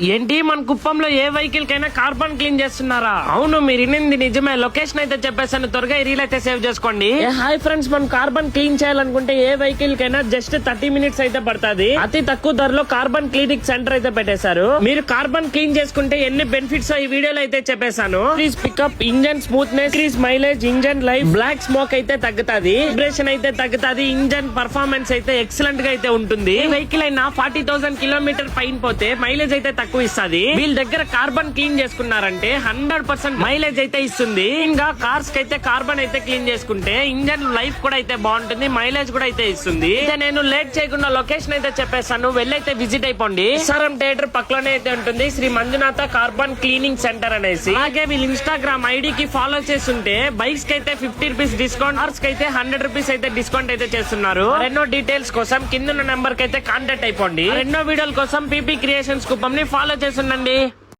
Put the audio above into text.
ఏంటి మన కుప్పంలో ఏ వెహికల్ కైనా కార్బన్ క్లీన్ చేస్తున్నారా? అవును, మీరు వినింది నిజమే. లొకేషన్ అయితే చెప్పేసాను, త్వరగా ఈ రీల్ అయితే సేవ్ చేసుకోండి. హాయ్ ఫ్రెండ్స్, మనం కార్బన్ క్లీన్ చేయాలనుకుంటే ఏ వెహికల్ కైనా జస్ట్ 30 minutes అయితే పడుతుంది. అతి తక్కువ ధరలో కార్బన్ క్లీనింగ్ సెంటర్ అయితే పెట్టేశారు. మీరు కార్బన్ క్లీన్ చేసుకుంటే ఎన్ని బెనిఫిట్స్ ఈ వీడియోలో అయితే చెప్పేశాను. Increase pickup, engine smoothness, increase mileage, engine life, black smoke అయితే తగ్గుతాది, వైబ్రేషన్ అయితే తగ్గుతాది, ఇంజన్ పర్ఫార్మెన్స్ అయితే ఎక్సలెంట్ గా అయితే ఉంటుంది. ఏ వెహికల్ అయినా 40,000 కిలోమీటర్ పైన పోతే మైలేజ్ అయితే తక్కువ ఇస్తుంది. వీళ్ళ దగ్గర కార్బన్ క్లీన్ చేసుకున్నారంటే 100% మైలేజ్ అయితే ఇస్తుంది. ఇంకా కార్స్ కి అయితే కార్బన్ అయితే క్లీన్ చేసుకుంటే ఇంజన్ లైఫ్ కూడా అయితే బాగుంటుంది, మైలేజ్ కూడా అయితే ఇస్తుంది. నేను లేట్ చేయకుండా లొకేషన్ అయితే చెప్పేస్తాను, వెళ్ళైతే విజిట్ అయిపోండి. సారం థియేటర్ పక్కలోనే అయితే ఉంటుంది Shri Manjunatha carbon cleaning centre అనేసి. అలాగే వీళ్ళు ఇన్స్టాగ్రామ్ ఐడికి ఫాలో చేస్తుంటే బైక్స్ కి అయితే 50 రూపీస్ డిస్కౌంట్, కార్స్ కి అయితే 100 రూపీస్ అయితే డిస్కౌంట్ అయితే చేస్తున్నారు. ఎన్నో డీటెయిల్స్ కోసం కింద నెంబర్ కి అయితే కాంటాక్ట్ అయిపోండి. ఎన్నో వీడియోల కోసం పీపీ క్రియేషన్స్ కుప్పం ని ఫాలో చేస్తుండండి.